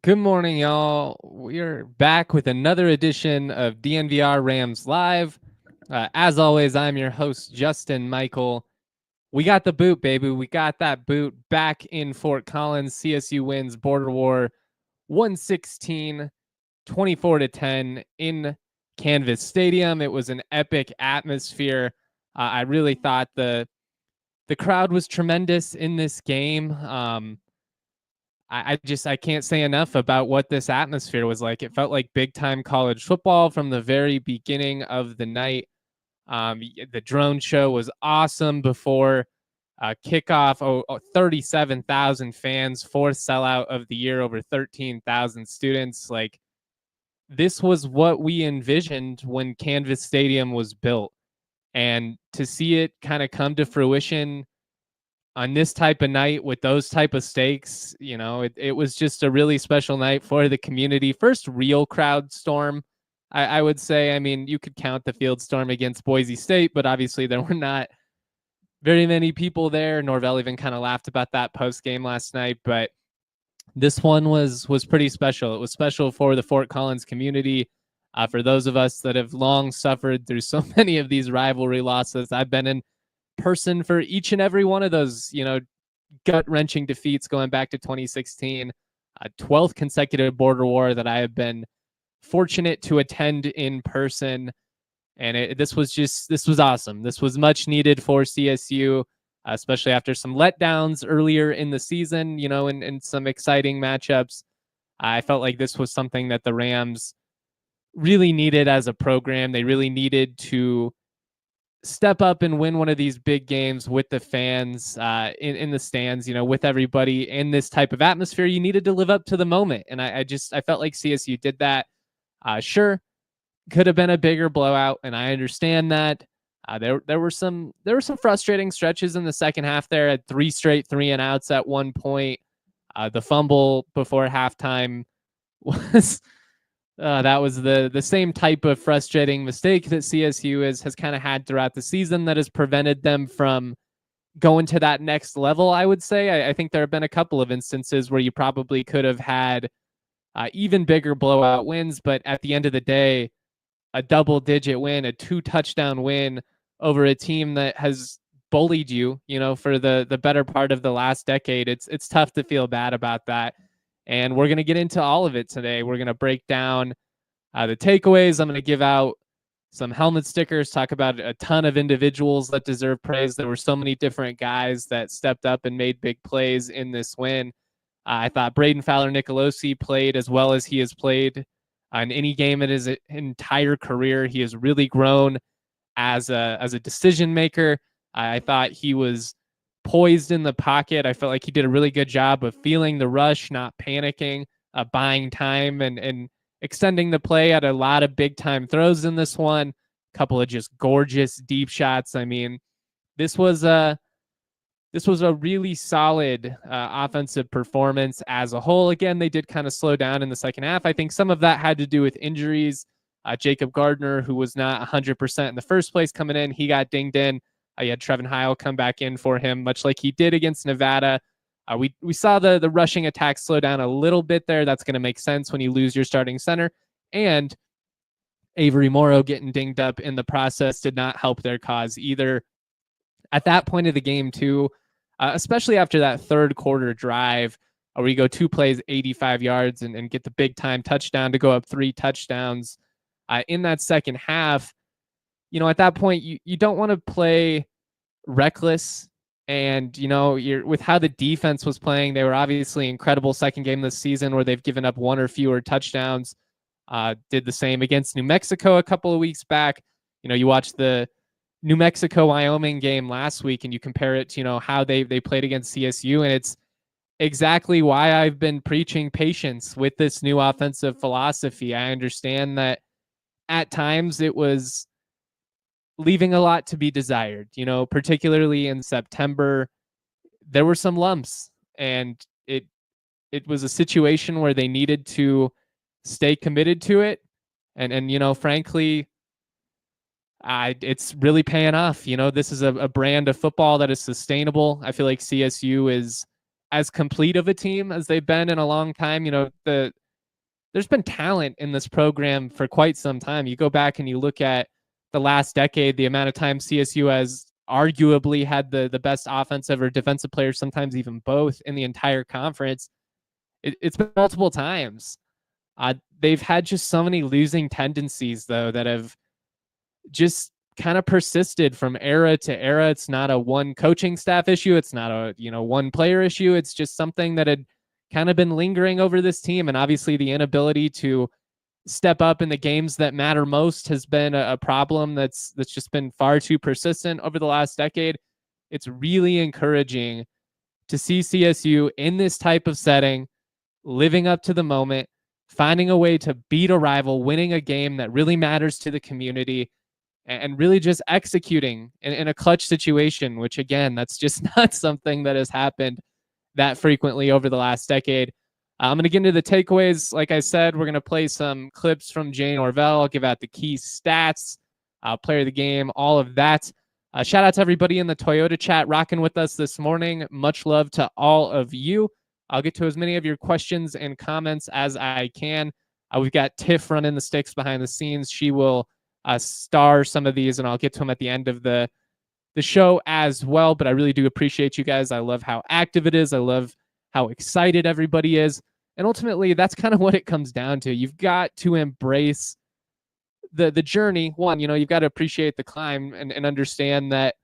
Good morning, y'all. We're back with another edition of DNVR Rams Live. As always, I'm your host, Justin Michael. We got the boot, baby. We got that boot back in Fort Collins. CSU wins Border War 116, 24-10 in Canvas Stadium. It was an epic atmosphere. I really thought the crowd was tremendous in this game. I can't say enough about what this atmosphere was like. It felt like big time college football from the very beginning of the night. The drone show was awesome before kickoff. 37,000 fans, fourth sellout of the year, over 13,000 students. Like, this was what we envisioned when Canvas Stadium was built. And to see it kind of come to fruition on this type of night with those type of stakes, it was just a really special night for the community. First real crowd storm, I would say. I mean, you could count the field storm against Boise State, but obviously there were not very many people there. Norvell even kind of laughed about that post game last night, but this one was pretty special. It was special for the Fort Collins community. For those of us that have long suffered through so many of these rivalry losses, I've been in person for each and every one of those, gut-wrenching defeats going back to 2016, 12th consecutive border war that I have been fortunate to attend in person. And this was awesome. This was much needed for CSU, especially after some letdowns earlier in the season, and some exciting matchups. I felt like this was something that the Rams really needed as a program. They really needed to step up and win one of these big games with the fans in the stands, with everybody in this type of atmosphere. You needed to live up to the moment. And I felt like CSU did that. Sure, could have been a bigger blowout, and I understand that. There were some frustrating stretches in the second half there. Had 3 straight 3-and-outs at one point. The fumble before halftime was that was the same type of frustrating mistake that CSU has kind of had throughout the season that has prevented them from going to that next level, I would say. I think there have been a couple of instances where you probably could have had even bigger blowout wins, but at the end of the day, a double-digit win, a 2-touchdown win over a team that has bullied you, for the better part of the last decade. It's tough to feel bad about that. And we're going to get into all of it today. We're going to break down the takeaways. I'm going to give out some helmet stickers, talk about a ton of individuals that deserve praise. There were so many different guys that stepped up and made big plays in this win. I thought Brayden Fowler-Nicolosi played as well as he has played in any game in his entire career. He has really grown as a decision maker. I thought he was poised in the pocket. I felt like he did a really good job of feeling the rush, not panicking, buying time, and extending the play. Had a lot of big time throws in this one. A couple of just gorgeous deep shots. I mean, this was a really solid offensive performance as a whole. Again, they did kind of slow down in the second half. I think some of that had to do with injuries. Jacob Gardner, who was not 100% in the first place coming in, he got dinged in. You had Trevin Heil come back in for him, much like he did against Nevada. We saw the rushing attack slow down a little bit there. That's going to make sense when you lose your starting center. And Avery Morrow getting dinged up in the process did not help their cause either. At that point of the game, too, especially after that third quarter drive, where you go 2 plays, 85 yards, and get the big-time touchdown to go up 3 touchdowns. In that second half, at that point, you don't want to play reckless. And, you're with how the defense was playing, they were obviously incredible second game this season where they've given up 1 or fewer touchdowns. Did the same against New Mexico a couple of weeks back. You watch the New Mexico Wyoming game last week and you compare it to, how they played against CSU, and exactly why I've been preaching patience with this new offensive philosophy. I understand that at times it was leaving a lot to be desired, particularly in September. There were some lumps, and it was a situation where they needed to stay committed to it. And frankly, it's really paying off. This is a brand of football that is sustainable. I feel like CSU is as complete of a team as they've been in a long time. There's been talent in this program for quite some time. You go back and you look at the last decade, the amount of time CSU has arguably had the best offensive or defensive players, sometimes even both, in the entire conference. It's been multiple times. They've had just so many losing tendencies, though, that have just kind of persisted from era to era. It's not a one coaching staff issue. It's not a one player issue. It's just something that had kind of been lingering over this team, and obviously the inability to step up in the games that matter most has been a problem that's just been far too persistent over the last decade. It's really encouraging to see CSU in this type of setting, living up to the moment, finding a way to beat a rival, winning a game that really matters to the community, and really just executing in a clutch situation, which again, that's just not something that has happened that frequently over the last decade. I'm going to get into the takeaways. Like I said, we're going to play some clips from Jay Norvell, give out the key stats, player of the game, all of that. Shout out to everybody in the Toyota chat rocking with us this morning. Much love to all of you. I'll get to as many of your questions and comments as I can. We've got Tiff running the sticks behind the scenes. She will star some of these, and I'll get to them at the end of the show as well. But I really do appreciate you guys. I love how active it is. I love how excited everybody is. And ultimately, that's kind of what it comes down to. You've got to embrace the journey. One, you've got to appreciate the climb and understand that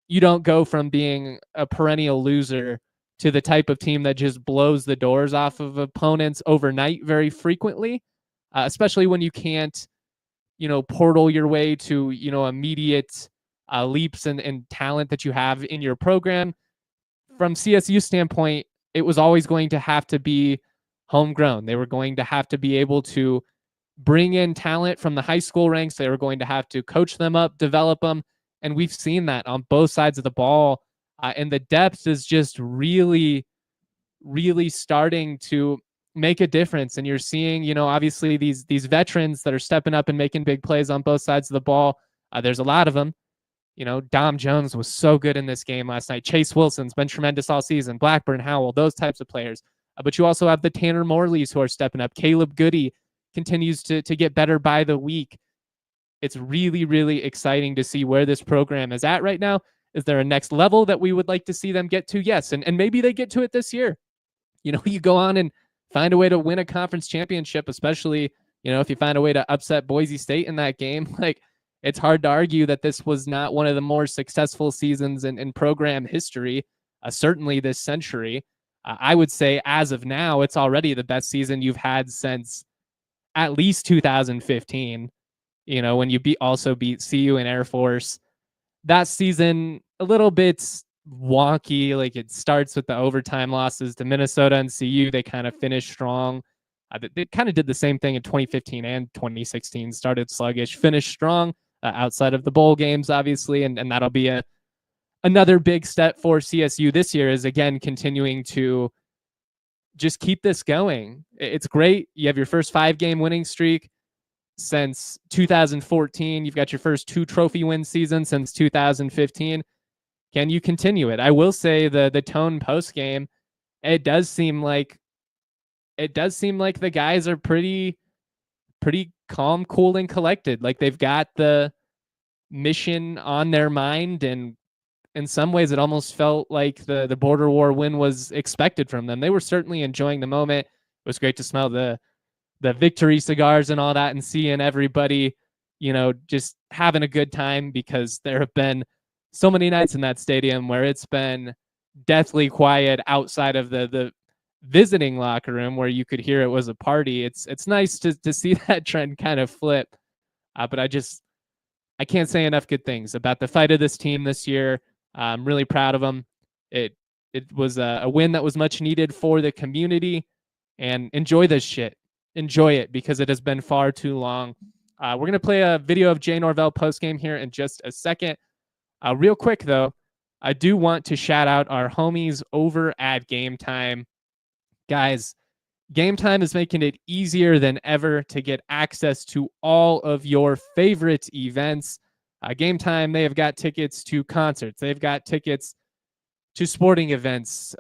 you don't go from being a perennial loser to the type of team that just blows the doors off of opponents overnight very frequently, especially when you can't, portal your way to, immediate leaps and talent that you have in your program. From CSU standpoint, it was always going to have to be homegrown. They were going to have to be able to bring in talent from the high school ranks. They were going to have to coach them up, develop them. And we've seen that on both sides of the ball. And the depth is just really, really starting to make a difference. And you're seeing, obviously these veterans that are stepping up and making big plays on both sides of the ball. There's a lot of them. Dom Jones was so good in this game last night. Chase Wilson's been tremendous all season. Blackburn Howell, those types of players. But you also have the Tanner Morleys who are stepping up. Caleb Goody continues to get better by the week. It's really, really exciting to see where this program is at right now. Is there a next level that we would like to see them get to? Yes. And maybe they get to it this year. You go on and find a way to win a conference championship, especially, if you find a way to upset Boise State in that game. Like, it's hard to argue that this was not one of the more successful seasons in program history, certainly this century. I would say as of now, it's already the best season you've had since at least 2015, when you also beat CU and Air Force. That season, a little bit wonky. Like, it starts with the overtime losses to Minnesota and CU. They kind of finished strong. They kind of did the same thing in 2015 and 2016. Started sluggish, finished strong outside of the bowl games, obviously. And that'll be another big step for CSU this year, is again continuing to just keep this going. It's great. You have your first 5-game winning streak since 2014. You've got your first 2 trophy win seasons since 2015. Can you continue it? I will say the tone post game, it does seem like the guys are pretty calm, cool, and collected. Like, they've got the mission on their mind, and in some ways it almost felt like the border war win was expected from them. They were certainly enjoying the moment. It was great to smell the victory cigars and all that, and seeing everybody, just having a good time, because there have been so many nights in that stadium where it's been deathly quiet outside of the visiting locker room, where you could hear it was a party. It's nice to see that trend kind of flip. But I can't say enough good things about the fight of this team this year. I'm really proud of them. It It was a win that was much needed for the community, and enjoy this shit. Enjoy it because it has been far too long. We're going to play a video of Jay Norvell postgame here in just a second. Real quick, though, I do want to shout out our homies over at Game Time. Guys, Game Time is making it easier than ever to get access to all of your favorite events. Game Time, they have got tickets to concerts. They've got tickets to sporting events,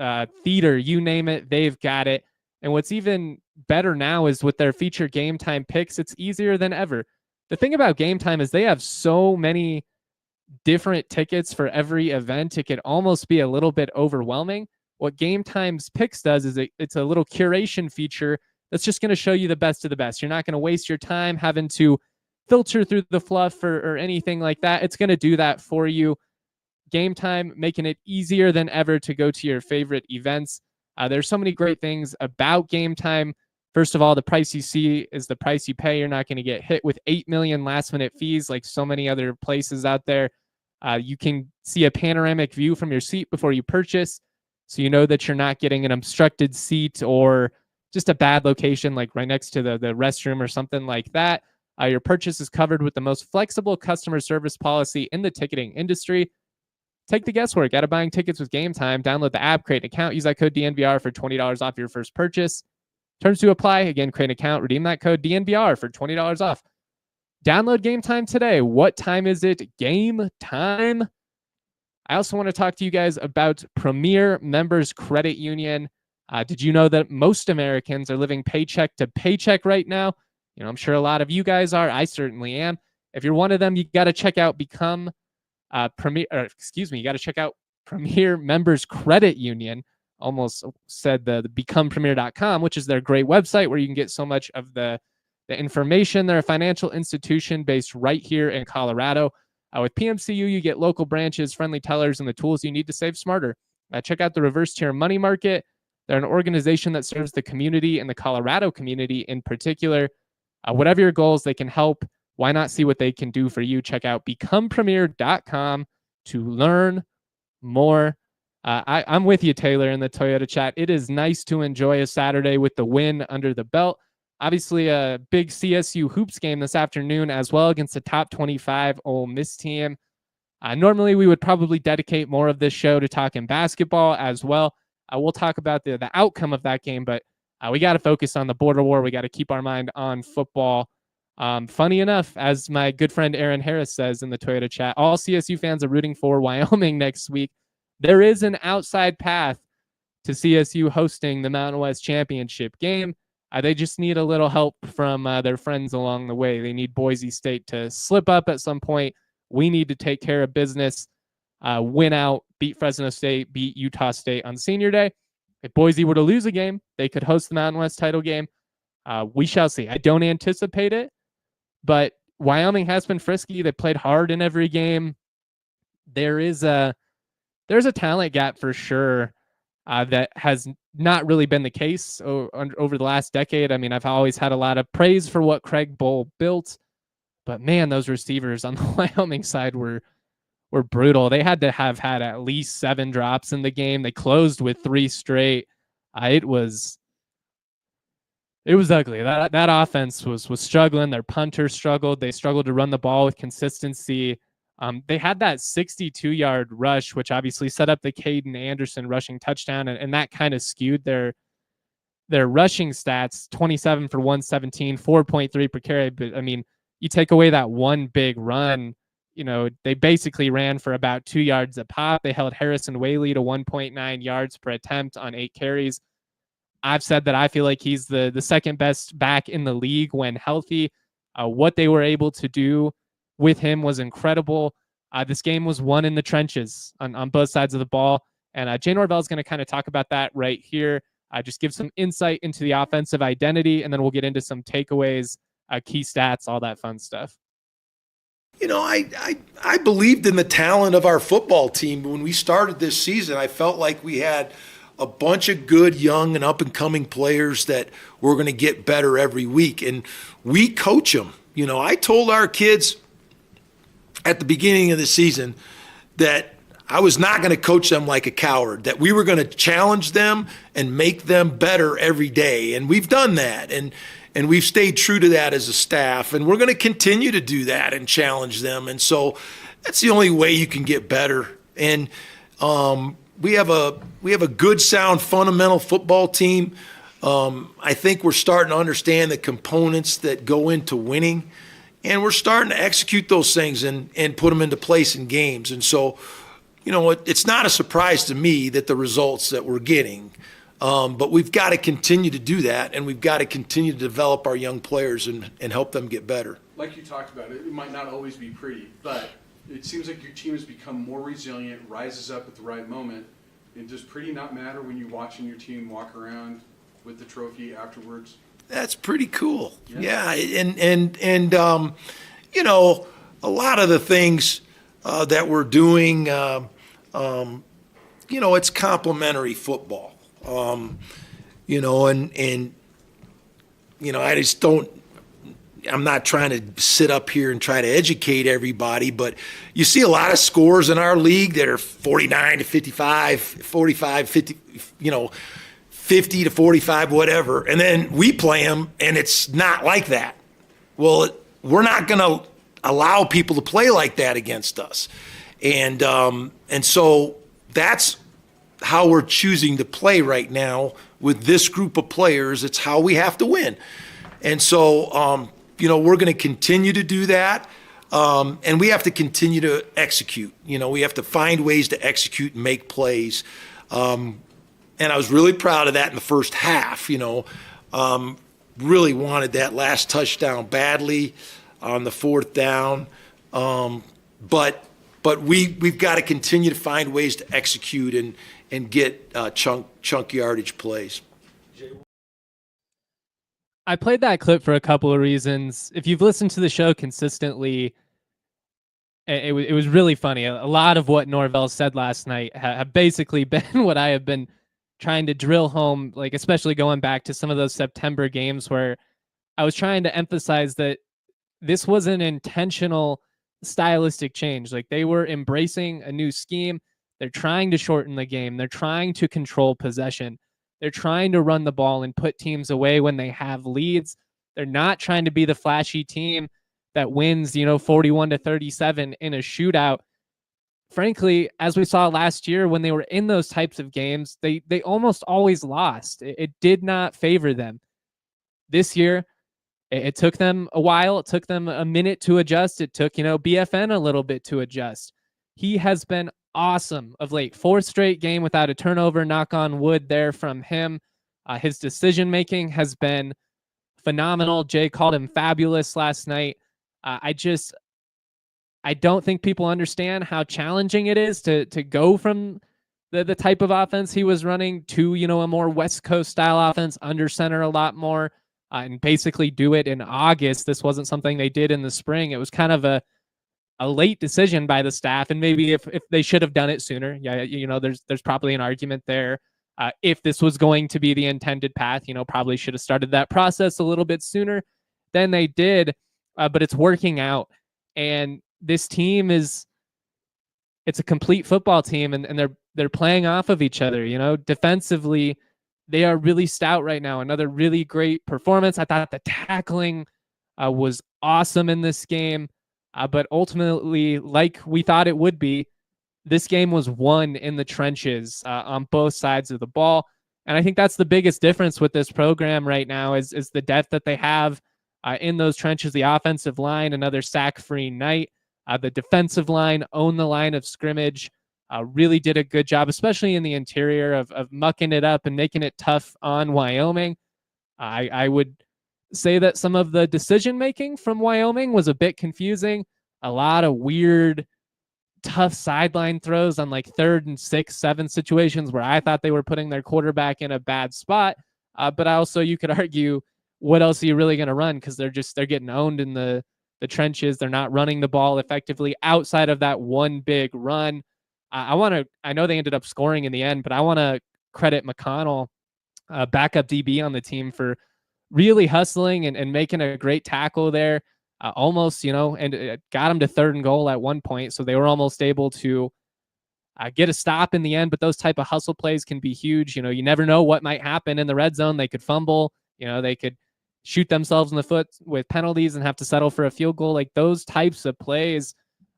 theater, you name it, they've got it. And what's even better now is with their feature Game Time picks, it's easier than ever. The thing about Game Time is they have so many different tickets for every event, it could almost be a little bit overwhelming. What Game Time's picks does is it's a little curation feature that's just going to show you the best of the best. You're not going to waste your time having to filter through the fluff or anything like that. It's going to do that for you. Game Time, making it easier than ever to go to your favorite events. There's so many great things about Game Time. First of all, the price you see is the price you pay. You're not going to get hit with 8 million last-minute fees like so many other places out there. You can see a panoramic view from your seat before you purchase, so you know that you're not getting an obstructed seat or just a bad location like right next to the restroom or something like that. Your purchase is covered with the most flexible customer service policy in the ticketing industry. Take the guesswork out of buying tickets with Game Time. Download the app, create an account, use that code DNVR for $20 off your first purchase. Terms to apply. Again, create an account, redeem that code DNVR for $20 off. Download Game Time today. What time is it? Game time. I also want to talk to you guys about Premier Members Credit Union. Did you know that most Americans are living paycheck to paycheck right now? You know, I'm sure a lot of you guys are. I certainly am. If you're one of them, you got to check out you got to check out Premier Members Credit Union. Almost said the becomepremier.com, which is their great website where you can get so much of the information. They're a financial institution based right here in Colorado. With PMCU, you get local branches, friendly tellers, and the tools you need to save smarter. Check out the Reverse Tier Money Market. They're an organization that serves the community and the Colorado community in particular. Whatever your goals, they can help. Why not see what they can do for you? Check out becomepremier.com to learn more. I'm with you, Taylor, in the Toyota chat. It is nice to enjoy a Saturday with the win under the belt. Obviously, a big CSU hoops game this afternoon as well against the top 25 Ole Miss team. Normally, we would probably dedicate more of this show to talking basketball as well. We'll talk about the outcome of that game, but we got to focus on the border war. We got to keep our mind on football. Funny enough, as my good friend Aaron Harris says in the Toyota chat, all CSU fans are rooting for Wyoming next week. There is an outside path to CSU hosting the Mountain West Championship game. They just need a little help from their friends along the way. They need Boise State to slip up at some point. We need to take care of business, win out, beat Fresno State, beat Utah State on Senior Day. If Boise were to lose a game, they could host the Mountain West title game. We shall see. I don't anticipate it, but Wyoming has been frisky. They played hard in every game. There's a talent gap for sure that has not really been the case over the last decade. I mean, I've always had a lot of praise for what Craig Bohl built, but man, those receivers on the Wyoming side were brutal. They had to have had at least 7 drops in the game. They closed with 3 straight. It was ugly. That offense was struggling. Their punter struggled. They struggled to run the ball with consistency. They had that 62-yard rush, which obviously set up the Caden Anderson rushing touchdown, and that kind of skewed their rushing stats, 27 for 117, 4.3 per carry. But, I mean, you take away that one big run, you know, they basically ran for about 2 yards a pop. They held Harrison Whaley to 1.9 yards per attempt on 8 carries. I've said that I feel like he's the second best back in the league when healthy. What they were able to do with him was incredible. This game was won in the trenches on both sides of the ball. And Jay Norvell is going to kind of talk about that right here. Just give some insight into the offensive identity, and then we'll get into some takeaways, key stats, all that fun stuff. You know, I believed in the talent of our football team. When we started this season, I felt like we had a bunch of good, young, and up-and-coming players that were going to get better every week. And we coach them. You know, I told our kids at the beginning of the season that I was not going to coach them like a coward, that we were going to challenge them and make them better every day. And we've done that. And we've stayed true to that as a staff. And we're going to continue to do that and challenge them. And so that's the only way you can get better. And we have a good, sound, fundamental football team. I think we're starting to understand the components that go into winning. And we're starting to execute those things and put them into place in games. And so, it's not a surprise to me that the results that we're getting. But we've got to continue to do that, and we've got to continue to develop our young players and help them get better. Like you talked about, it might not always be pretty, but it seems like your team has become more resilient, rises up at the right moment. And does pretty not matter when you're watching your team walk around with the trophy afterwards? That's pretty cool. Yeah. And a lot of the things that we're doing, it's complementary football. I just don't, I'm not trying to sit up here and try to educate everybody, but you see a lot of scores in our league that are 49 to 55, 45, 50, 50 to 45, whatever. And then we play them and it's not like that. Well, we're not going to allow people to play like that against us. And so that's how we're choosing to play right now with this group of players. It's how we have to win. And so, we're going to continue to do that. And we have to continue to execute. We have to find ways to execute and make plays. And I was really proud of that in the first half, really wanted that last touchdown badly on the fourth down. But we've got to continue to find ways to execute and get chunk yardage plays. I played that clip for a couple of reasons. If you've listened to the show consistently, it was really funny. A lot of what Norvell said last night have basically been what I have been trying to drill home, like especially going back to some of those September games where I was trying to emphasize that this was an intentional stylistic change. Like they were embracing a new scheme. They're trying to shorten the game. They're trying to control possession. They're trying to run the ball and put teams away when they have leads. They're not trying to be the flashy team that wins, 41 to 37 in a shootout. Frankly, as we saw last year when they were in those types of games, they almost always lost. It did not favor them. This year, it took them a while. It took them a minute to adjust. It took, BFN a little bit to adjust. He has been awesome of late. Fourth straight game without a turnover, knock on wood there from him. His decision-making has been phenomenal. Jay called him fabulous last night. I don't think people understand how challenging it is to go from the type of offense he was running to, a more West Coast style offense, under center a lot more, and basically do it in August. This wasn't something they did in the spring. It was kind of a late decision by the staff, and maybe if they should have done it sooner, there's probably an argument there. If this was going to be the intended path, probably should have started that process a little bit sooner than they did, but it's working out. And this team it's a complete football team, and they're playing off of each other. Defensively, they are really stout right now. Another really great performance. I thought the tackling was awesome in this game. But ultimately, like we thought it would be, this game was won in the trenches on both sides of the ball. And I think that's the biggest difference with this program right now is the depth that they have in those trenches. The offensive line, another sack-free night. The defensive line owned the line of scrimmage, really did a good job, especially in the interior of mucking it up and making it tough on Wyoming. I would say that some of the decision-making from Wyoming was a bit confusing. A lot of weird, tough sideline throws on like 3rd and 6, 7 situations where I thought they were putting their quarterback in a bad spot. But also you could argue, what else are you really going to run? Because they're getting owned in the trenches. They're not running the ball effectively outside of that one big run. I know they ended up scoring in the end, but I want to credit McConnell, backup DB on the team, for really hustling and making a great tackle there. Almost, and it got them to 3rd and goal at one point. So they were almost able to get a stop in the end, but those type of hustle plays can be huge. You never know what might happen in the red zone. They could fumble, they could shoot themselves in the foot with penalties and have to settle for a field goal. Like those types of plays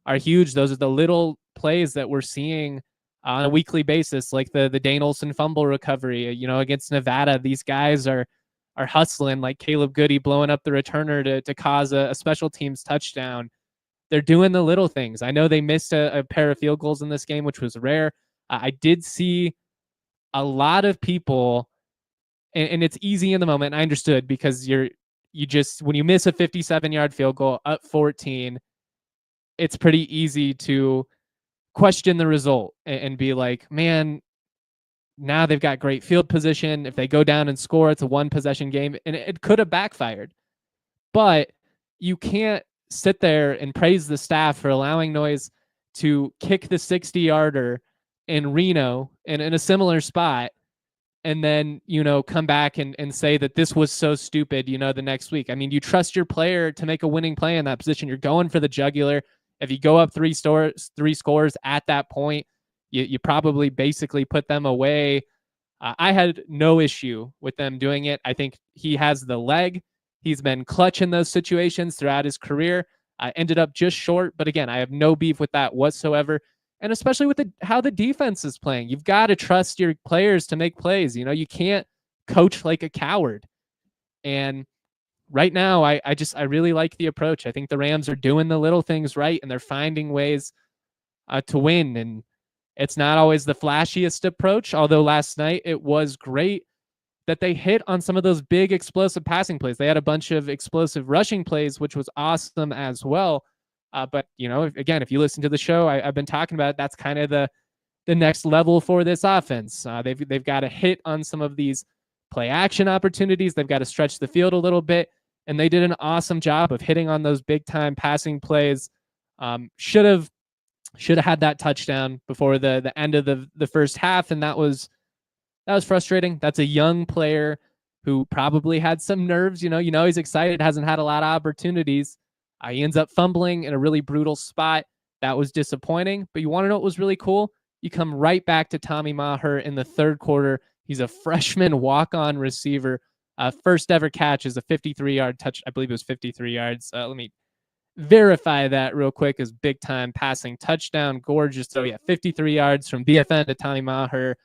are huge. Those are the little plays that we're seeing on a weekly basis, like the Dane Olson fumble recovery, against Nevada. These guys are hustling, like Caleb Goody blowing up the returner to cause a special teams touchdown. They're doing the little things. I know they missed a pair of field goals in this game, which was rare. I did see a lot of people, and it's easy in the moment. I understood, because you just, when you miss a 57-yard field goal up 14, it's pretty easy to question the result and be like, man, now they've got great field position. If they go down and score, it's a one possession game, and it could have backfired. But you can't sit there and praise the staff for allowing Noyes to kick the 60-yarder in Reno in a similar spot, and then, come back and say that this was so stupid, the next week. I mean, you trust your player to make a winning play in that position. You're going for the jugular. If you go up three scores at that point, you probably basically put them away. I had no issue with them doing it. I think he has the leg. He's been clutch in those situations throughout his career. Ended up just short, but again, I have no beef with that whatsoever. And especially with how the defense is playing, you've got to trust your players to make plays. You can't coach like a coward. And right now, I really like the approach. I think the Rams are doing the little things right, and they're finding ways to win. And it's not always the flashiest approach, although last night it was great that they hit on some of those big explosive passing plays. They had a bunch of explosive rushing plays, which was awesome as well. But, again, if you listen to the show, I've been talking about it, that's kind of the next level for this offense. They've got to hit on some of these play action opportunities. They've got to stretch the field a little bit. And they did an awesome job of hitting on those big time passing plays. Should have had that touchdown before the end of the first half. And that was frustrating. That's a young player who probably had some nerves. He's excited, hasn't had a lot of opportunities. He ends up fumbling in a really brutal spot. That was disappointing. But you want to know what was really cool? You come right back to Tommy Maher in the third quarter. He's a freshman walk-on receiver. First ever catch is a 53-yard touch. I believe it was 53 yards. Let me verify that real quick. Is big time passing touchdown. Gorgeous. So 53 yards from BFN to Tommy Maher.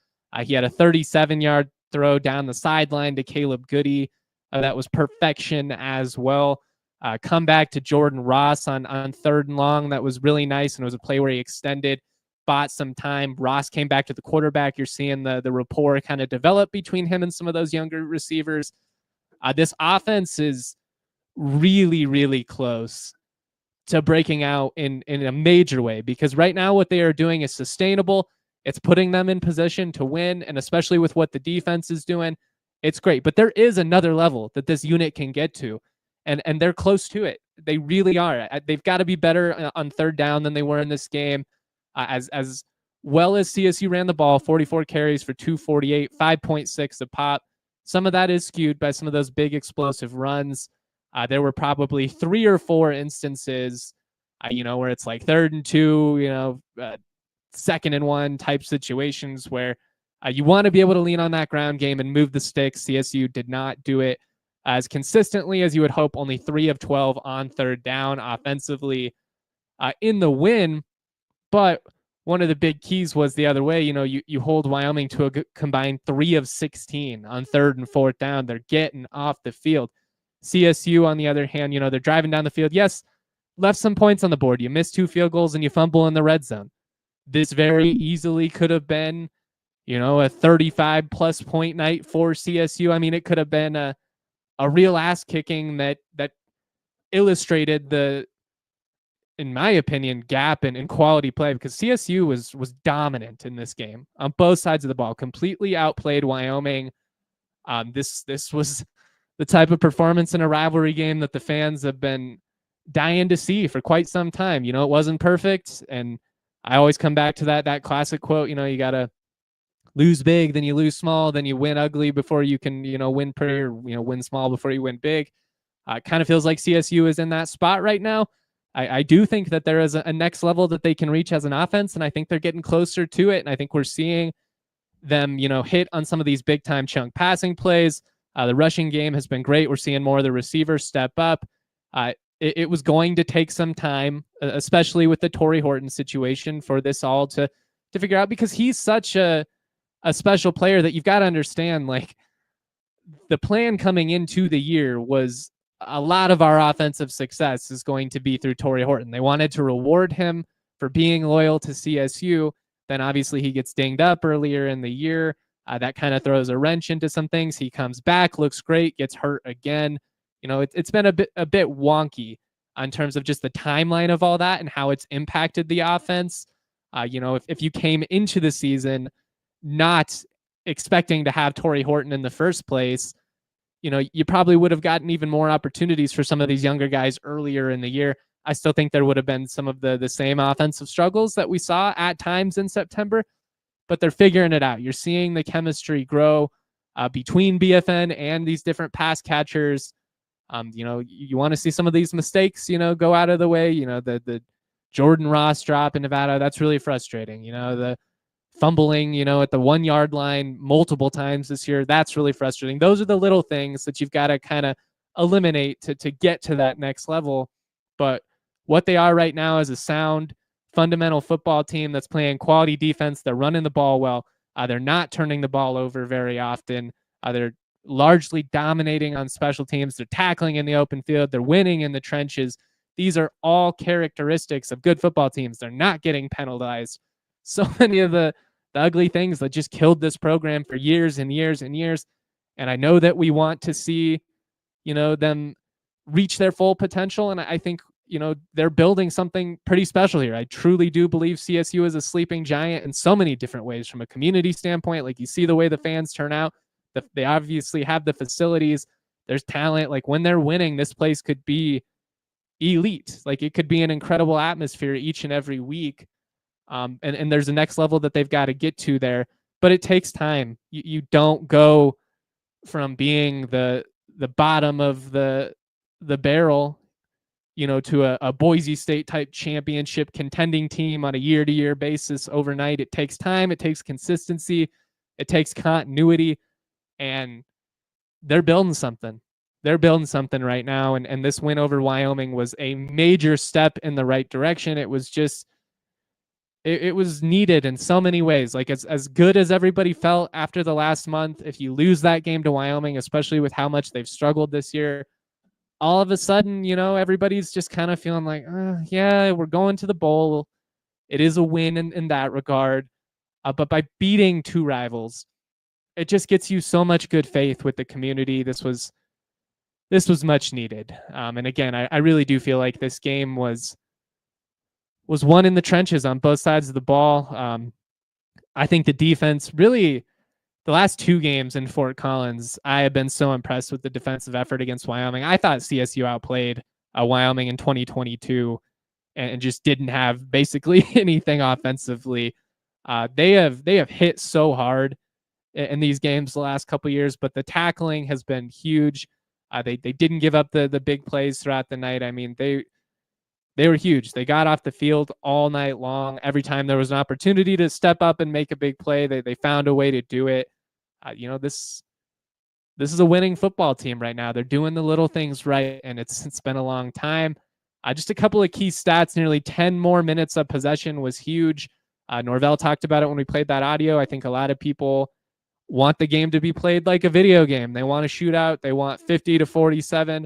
He had a 37-yard throw down the sideline to Caleb Goody. That was perfection as well. Come back to Jordan Ross on 3rd and long. That was really nice, and it was a play where he extended, bought some time. Ross came back to the quarterback. You're seeing the rapport kind of develop between him and some of those younger receivers. This offense is really, really close to breaking out in a major way, because right now what they are doing is sustainable. It's putting them in position to win, and especially with what the defense is doing, it's great. But there is another level that this unit can get to, and they're close to it. They really are. They've got to be better on 3rd down than they were in this game. As well as CSU ran the ball, 44 carries for 248, 5.6 a pop. Some of that is skewed by some of those big explosive runs. There were probably 3 or 4 instances, where it's like 3rd and 2, 2nd and 1 type situations where you want to be able to lean on that ground game and move the sticks. CSU did not do it as consistently as you would hope. Only 3 of 12 on 3rd down offensively in the win. But one of the big keys was the other way. You hold Wyoming to a combined 3 of 16 on 3rd and 4th down. They're getting off the field. CSU, on the other hand, they're driving down the field. Yes, left some points on the board. You missed 2 field goals and you fumble in the red zone. This very easily could have been, a 35-plus point night for CSU. I mean, it could have been a real ass kicking that illustrated the, in my opinion, gap in quality play, because CSU was dominant in this game on both sides of the ball, completely outplayed Wyoming. This was the type of performance in a rivalry game that the fans have been dying to see for quite some time. It wasn't perfect, and I always come back to that classic quote, you got to lose big, then you lose small, then you win ugly before you can, win pretty, or, win small before you win big. It kind of feels like CSU is in that spot right now. I do think that there is a next level that they can reach as an offense, and I think they're getting closer to it. And I think we're seeing them, hit on some of these big time chunk passing plays. The rushing game has been great. We're seeing more of the receivers step up. It was going to take some time, especially with the Torrey Horton situation, for this all to figure out, because he's such a special player that you've got to understand, like, the plan coming into the year was a lot of our offensive success is going to be through Torrey Horton. They wanted to reward him for being loyal to CSU. Then obviously he gets dinged up earlier in the year. That kind of throws a wrench into some things. He comes back, looks great, gets hurt again. It's been a bit wonky in terms of just the timeline of all that and how it's impacted the offense. If you came into the season not expecting to have Torrey Horton in the first place, you probably would have gotten even more opportunities for some of these younger guys earlier in the year. I still think there would have been some of the same offensive struggles that we saw at times in September, but they're figuring it out. You're seeing the chemistry grow between BFN and these different pass catchers. You want to see some of these mistakes, go out of the way. The Jordan Ross drop in Nevada, that's really frustrating. The fumbling, at the 1 yard line multiple times this year, that's really frustrating. Those are the little things that you've got to kind of eliminate to get to that next level. But what they are right now is a sound, fundamental football team that's playing quality defense. They're running the ball well. They're not turning the ball over very often. They're largely dominating on special teams. They're tackling in the open field. They're winning in the trenches. These are all characteristics of good football teams. They're not getting penalized. So many of the ugly things that just killed this program for years and years and years. And I know that we want to see, them reach their full potential. And I think, they're building something pretty special here. I truly do believe CSU is a sleeping giant in so many different ways. From a community standpoint, like, you see the way the fans turn out. They obviously have the facilities. There's talent. Like, when they're winning, this place could be elite. Like, it could be an incredible atmosphere each and every week. And there's a next level that they've got to get to there, but it takes time. You don't go from being the bottom of the barrel, to a Boise State type championship contending team on a year-to-year basis overnight. It takes time. It takes consistency. It takes continuity, and they're building something. They're building something right now. And this win over Wyoming was a major step in the right direction. It was just, it was needed in so many ways. Like, as good as everybody felt after the last month, if you lose that game to Wyoming, especially with how much they've struggled this year, all of a sudden, everybody's just kind of feeling like, yeah, we're going to the bowl. It is a win in that regard. But by beating two rivals, it just gets you so much good faith with the community. This was much needed. And again, I really do feel like this game was won in the trenches on both sides of the ball. I think the defense really, the last two games in Fort Collins, I have been so impressed with the defensive effort against Wyoming. I thought CSU outplayed Wyoming in 2022 and just didn't have basically anything offensively. They have hit so hard in these games the last couple of years, but the tackling has been huge. They didn't give up the big plays throughout the night. I mean, they were huge. They got off the field all night long. Every time there was an opportunity to step up and make a big play, they found a way to do it. This is a winning football team right now. They're doing the little things right, and it's been a long time. Just a couple of key stats. Nearly 10 more minutes of possession was huge. Norvell talked about it when we played that audio. I think a lot of people want the game to be played like a video game. They want a shootout. They want 50-47.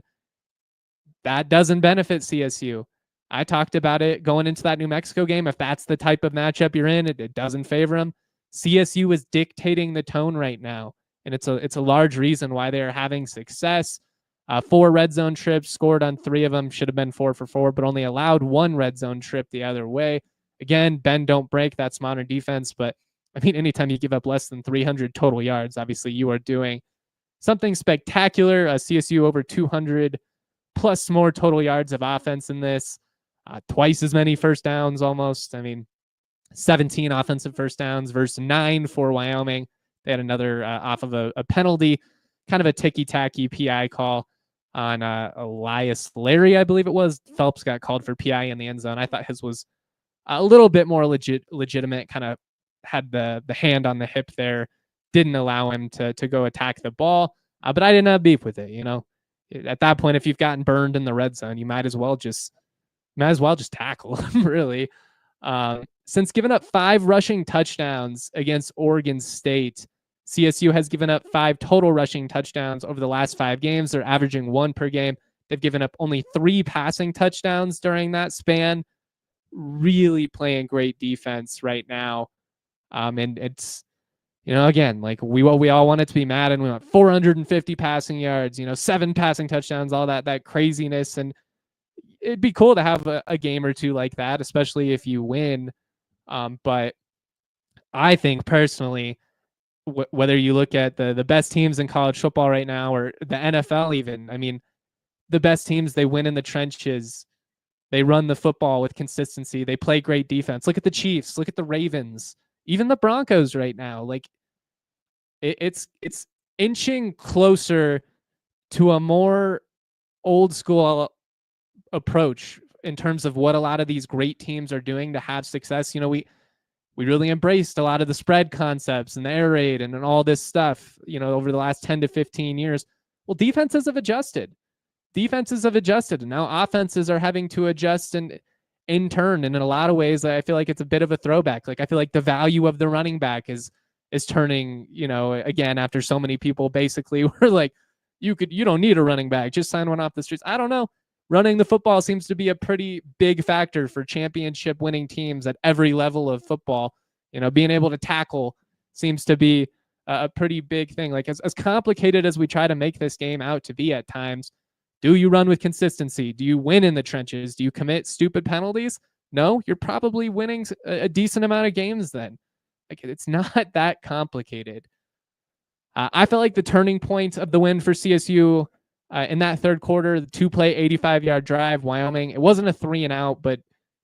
That doesn't benefit CSU. I talked about it going into that New Mexico game. If that's the type of matchup you're in, it doesn't favor them. CSU is dictating the tone right now, and it's a large reason why they're having success. 4 red zone trips, scored on 3 of them, should have been 4 for 4, but only allowed 1 red zone trip the other way. Again, bend, don't break. That's modern defense, but I mean, anytime you give up less than 300 total yards, obviously you are doing something spectacular. CSU over 200 plus more total yards of offense in this. Twice as many first downs almost. I mean, 17 offensive first downs versus 9 for Wyoming. They had another off of a penalty, kind of a ticky-tacky PI call. on Elias Larry, I believe it was. Phelps got called for PI in the end zone. I thought his was a little bit more legitimate, kind of had the hand on the hip there, didn't allow him to go attack the ball. But I didn't have beef with it. At that point, if you've gotten burned in the red zone, you might as well just tackle him, really. Since giving up 5 rushing touchdowns against Oregon State, CSU has given up 5 total rushing touchdowns over the last 5 games. They're averaging 1 per game. They've given up only 3 passing touchdowns during that span. Really playing great defense right now. And it's, again, like we all want it to be Madden. We want 450 passing yards, 7 passing touchdowns, all that craziness. And it'd be cool to have a game or two like that, especially if you win. But I think personally, whether you look at the best teams in college football right now or the NFL even, I mean, the best teams, they win in the trenches. They run the football with consistency. They play great defense. Look at the Chiefs. Look at the Ravens. Even the Broncos right now. Like, it's inching closer to a more old school approach in terms of what a lot of these great teams are doing to have success. We really embraced a lot of the spread concepts and the air raid and all this stuff, over the last 10 to 15 years. Well, defenses have adjusted. And now offenses are having to adjust and in turn. And in a lot of ways, I feel like it's a bit of a throwback. Like, I feel like the value of the running back is turning, again, after so many people basically were like, you don't need a running back, just sign one off the streets. I don't know. Running the football seems to be a pretty big factor for championship winning teams at every level of football. Being able to tackle seems to be a pretty big thing. Like, as complicated as we try to make this game out to be at times, do you run with consistency? Do you win in the trenches? Do you commit stupid penalties? No, you're probably winning a decent amount of games then. Like, it's not that complicated. I felt like the turning point of the win for CSU in that third quarter, the 2-play 85-yard drive, Wyoming, it wasn't a 3-and-out, but it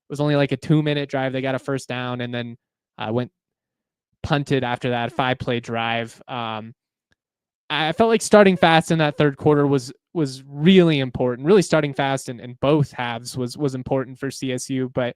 was only like a 2-minute drive. They got a first down and then went punted after that 5-play drive. I felt like starting fast in that third quarter was really important. Really starting fast in both halves was important for CSU. But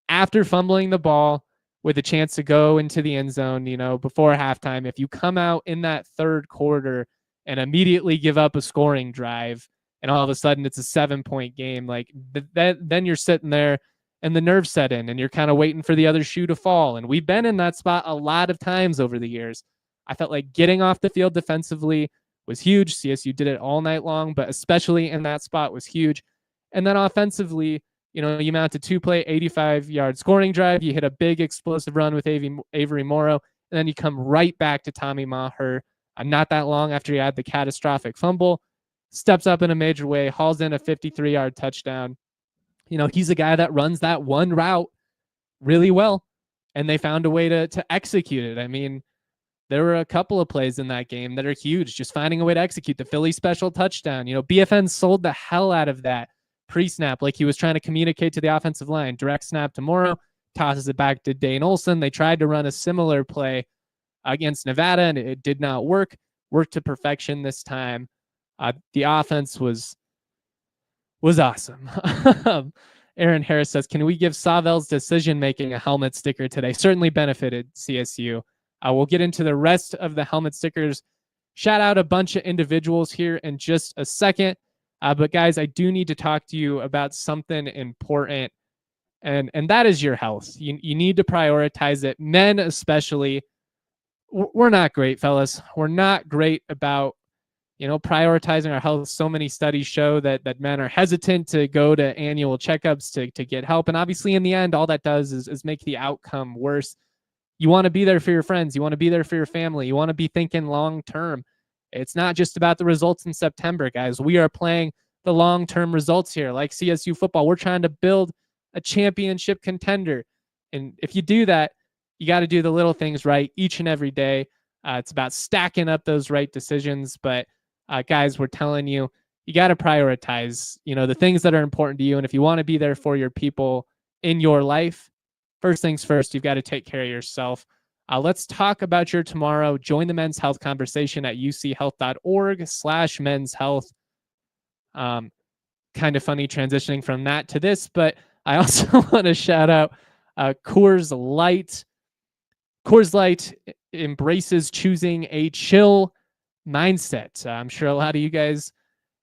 after fumbling the ball with a chance to go into the end zone, before halftime, if you come out in that third quarter and immediately give up a scoring drive and all of a sudden it's a 7-point game, like then you're sitting there and the nerves set in and you're kind of waiting for the other shoe to fall. And we've been in that spot a lot of times over the years. I felt like getting off the field defensively was huge. CSU did it all night long, but especially in that spot was huge. And then offensively, you mount a 2-play 85-yard scoring drive. You hit a big explosive run with Avery Morrow, and then you come right back to Tommy Maher not that long after he had the catastrophic fumble, steps up in a major way, hauls in a 53-yard touchdown. He's a guy that runs that one route really well, and they found a way to execute it. I mean, there were a couple of plays in that game that are huge, just finding a way to execute the Philly special touchdown. BFN sold the hell out of that pre-snap, like he was trying to communicate to the offensive line. Direct snap to Morrow, tosses it back to Dane Olson. They tried to run a similar play against Nevada, and it did not work. Worked to perfection this time. The offense was awesome. Aaron Harris says, can we give Savel's decision-making a helmet sticker today? Certainly benefited CSU. We'll get into the rest of the helmet stickers. Shout out a bunch of individuals here in just a second. But guys, I do need to talk to you about something important, and that is your health. You need to prioritize it. Men especially, we're not great, fellas. We're not great about, prioritizing our health. So many studies show that men are hesitant to go to annual checkups to get help. And obviously in the end, all that does is make the outcome worse. You want to be there for your friends. You want to be there for your family. You want to be thinking long-term. It's not just about the results in September, guys. We are playing the long-term results here. Like CSU football, we're trying to build a championship contender. And if you do that, you got to do the little things right each and every day. It's about stacking up those right decisions. But guys, we're telling you, you got to prioritize, the things that are important to you. And if you want to be there for your people in your life, first things first, you've got to take care of yourself. Let's talk about your tomorrow. Join the men's health conversation at uchealth.org/men's health. Kind of funny transitioning from that to this, but I also want to shout out Coors Light. Coors Light embraces choosing a chill mindset. I'm sure a lot of you guys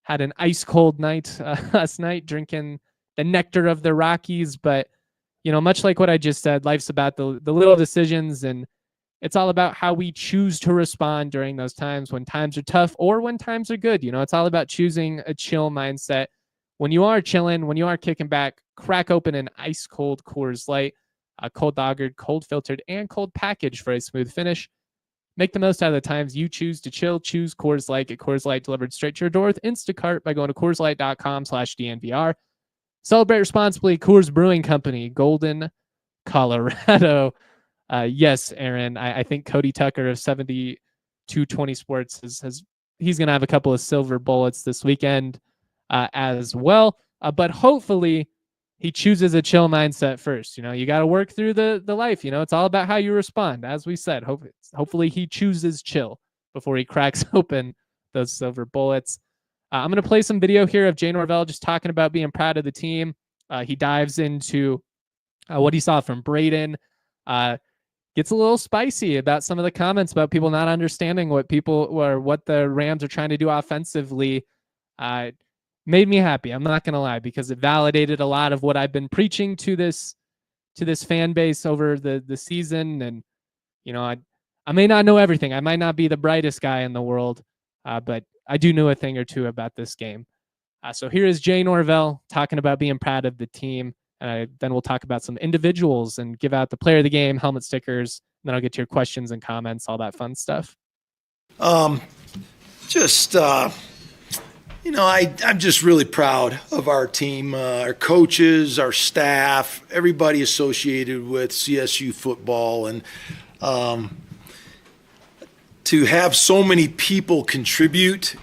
had an ice cold night last night drinking the nectar of the Rockies, but much like what I just said, life's about the little decisions, and it's all about how we choose to respond during those times when times are tough or when times are good. It's all about choosing a chill mindset. When you are chilling, when you are kicking back, crack open an ice cold Coors Light, cold lagered, cold filtered, and cold packaged for a smooth finish. Make the most out of the times you choose to chill. Choose Coors Light. Get Coors Light delivered straight to your door with Instacart by going to CoorsLight.com/DNVR. Celebrate responsibly. Coors Brewing Company, Golden, Colorado. Yes, Aaron, I think Cody Tucker of 7220 Sports he's going to have a couple of silver bullets this weekend as well. But hopefully he chooses a chill mindset first. You got to work through the life. It's all about how you respond. As we said, hopefully he chooses chill before he cracks open those silver bullets. I'm going to play some video here of Jay Norvell just talking about being proud of the team. He dives into what he saw from Brayden. Gets a little spicy about some of the comments about people not understanding what the Rams are trying to do offensively. Made me happy. I'm not going to lie, because it validated a lot of what I've been preaching to this fan base over the season. And, I may not know everything. I might not be the brightest guy in the world, but I do know a thing or two about this game. So here is Jay Norvell talking about being proud of the team. Then we'll talk about some individuals and give out the player of the game, helmet stickers. Then I'll get to your questions and comments, all that fun stuff. I'm just really proud of our team, our coaches, our staff, everybody associated with CSU football. And to have so many people contribute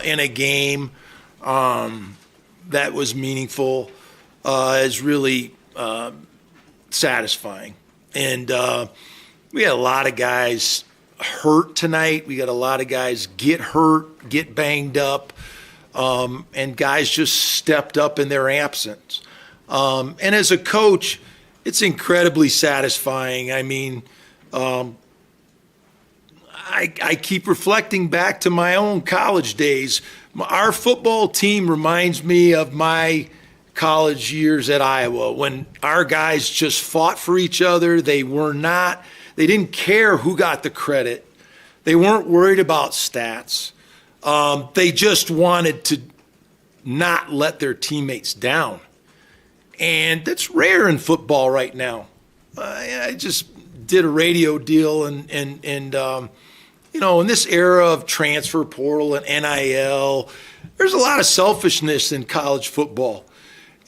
in a game that was meaningful is really satisfying. And we had a lot of guys hurt tonight. We got a lot of guys get hurt, get banged up, and guys just stepped up in their absence. And as a coach, it's incredibly satisfying. I mean, I keep reflecting back to my own college days. Our football team reminds me of my college years at Iowa, when our guys just fought for each other. They didn't care who got the credit. They weren't worried about stats. They just wanted to not let their teammates down. And that's rare in football right now. I just did a radio deal and in this era of transfer portal and NIL, there's a lot of selfishness in college football.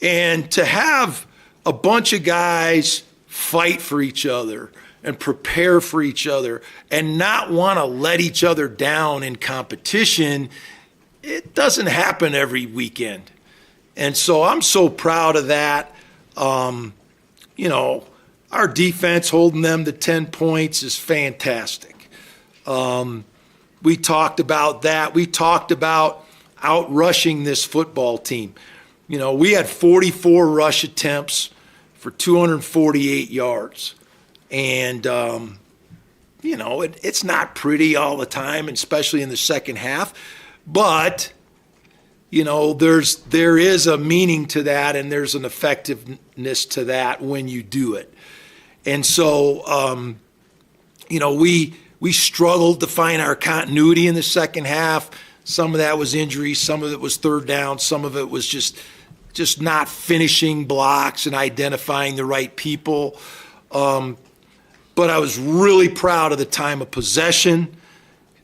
And to have a bunch of guys fight for each other and prepare for each other and not want to let each other down in competition, it doesn't happen every weekend. And so I'm so proud of that. Our defense holding them to 10 points is fantastic. We talked about that. We talked about out-rushing this football team. We had 44 rush attempts for 248 yards. And, it's not pretty all the time, especially in the second half. But, there is a meaning to that, and there's an effectiveness to that when you do it. And so, we struggled to find our continuity in the second half. Some of that was injuries, some of it was third down, some of it was just not finishing blocks and identifying the right people. But I was really proud of the time of possession,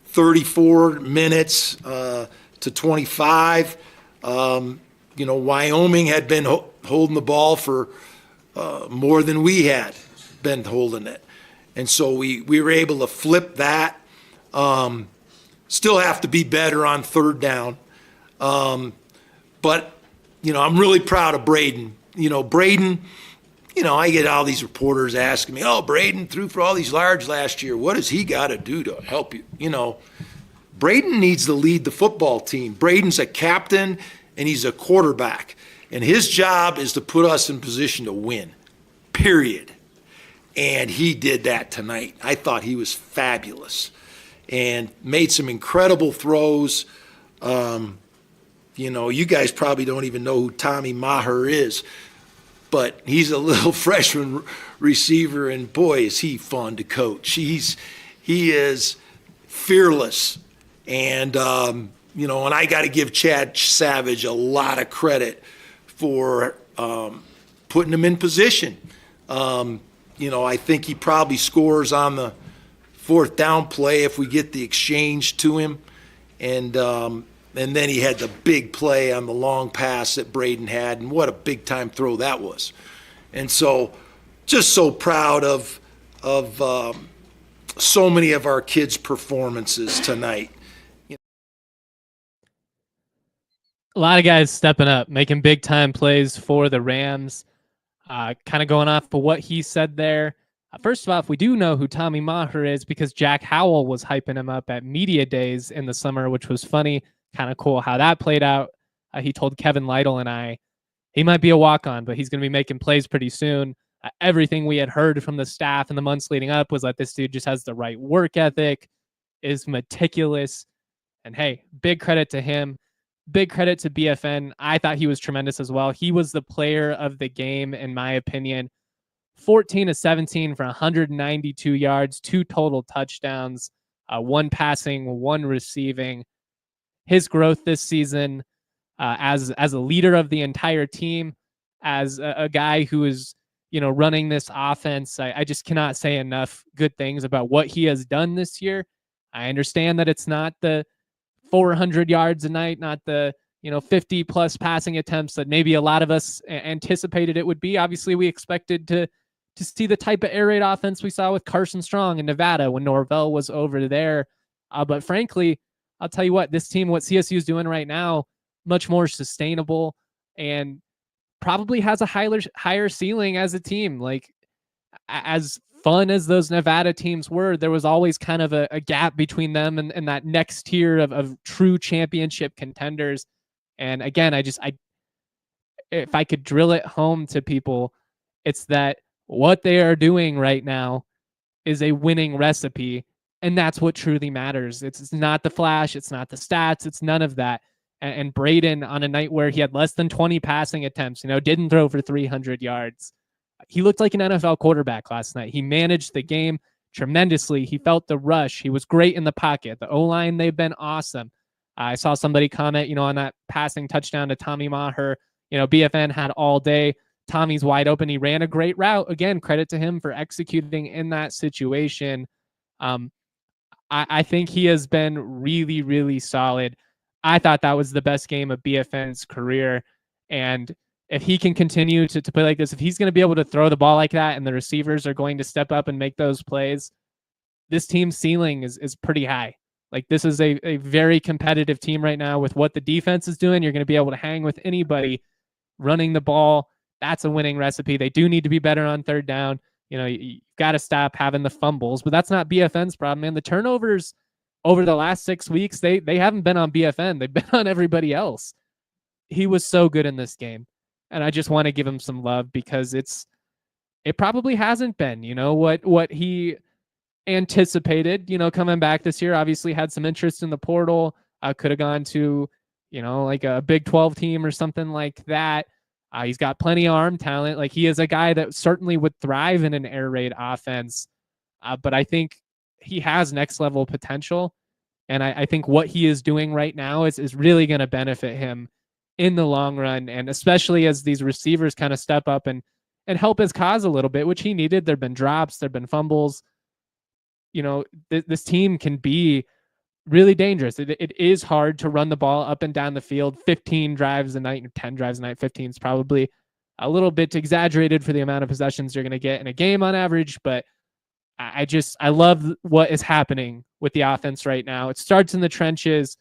34 minutes to 25. Wyoming had been holding the ball for more than we had been holding it. And so we were able to flip that. Still have to be better on third down. But, I'm really proud of Brayden. Brayden, I get all these reporters asking me, Brayden threw for all these yards last year. What does he got to do to help you? Brayden needs to lead the football team. Brayden's a captain, and he's a quarterback. And his job is to put us in position to win, period. And he did that tonight. I thought he was fabulous and made some incredible throws. You guys probably don't even know who Tommy Maher is, but he's a little freshman receiver, and boy, is he fun to coach. He is fearless, and and I got to give Chad Savage a lot of credit for putting him in position. I think he probably scores on the fourth down play if we get the exchange to him, and then he had the big play on the long pass that Brayden had, and what a big-time throw that was. And so just so proud of so many of our kids' performances tonight. A lot of guys stepping up, making big-time plays for the Rams. Kind of going off of what he said there. First off, we do know who Tommy Maher is because Jack Howell was hyping him up at media days in the summer, which was funny. Kind of cool how that played out. He told Kevin Lytle and I, he might be a walk-on, but he's going to be making plays pretty soon. Everything we had heard from the staff in the months leading up was that this dude just has the right work ethic, is meticulous, and hey, big credit to him. Big credit to BFN. I thought he was tremendous as well. He was the player of the game, in my opinion. 14 of 17 for 192 yards, 2 total touchdowns, 1 passing, 1 receiving. His growth this season as a leader of the entire team, as a guy who is running this offense, I just cannot say enough good things about what he has done this year. I understand that it's not the 400 yards a night, not the 50 plus passing attempts that maybe a lot of us anticipated it would be. Obviously, we expected to see the type of air raid offense we saw with Carson Strong in Nevada when Norvell was over there. But frankly, I'll tell you what, this team, what CSU is doing right now, much more sustainable and probably has a higher ceiling as a team. Like, as fun as those Nevada teams were, there was always kind of a gap between them and that next tier of true championship contenders. And again, if I could drill it home to people, it's that what they are doing right now is a winning recipe. And that's what truly matters. It's not the flash. It's not the stats. It's none of that. And Brayden, on a night where he had less than 20 passing attempts, didn't throw for 300 yards. He looked like an NFL quarterback last night. He managed the game tremendously. He felt the rush. He was great in the pocket. The O-line, they've been awesome. I saw somebody comment, on that passing touchdown to Tommy Maher. BFN had all day. Tommy's wide open. He ran a great route. Again, credit to him for executing in that situation. I think he has been really, really solid. I thought that was the best game of BFN's career. And if he can continue to play like this, if he's going to be able to throw the ball like that and the receivers are going to step up and make those plays, this team's ceiling is pretty high. Like, this is a very competitive team right now with what the defense is doing. You're going to be able to hang with anybody running the ball. That's a winning recipe. They do need to be better on third down. You got to stop having the fumbles, but that's not BFN's problem, man. The turnovers over the last 6 weeks, they haven't been on BFN. They've been on everybody else. He was so good in this game. And I just want to give him some love because it probably hasn't been, what he anticipated, coming back this year. Obviously had some interest in the portal. Could have gone to, like a Big 12 team or something like that. He's got plenty of arm talent. Like, he is a guy that certainly would thrive in an air raid offense. But I think he has next level potential. And I think what he is doing right now is really going to benefit him in the long run, and especially as these receivers kind of step up and help his cause a little bit, which he needed. There've been drops, there've been fumbles. This team can be really dangerous. It is hard to run the ball up and down the field 15 drives a night, 10 drives a night. 15 is probably a little bit exaggerated for the amount of possessions you're going to get in a game on average, but I love what is happening with the offense right now. It starts in the trenches,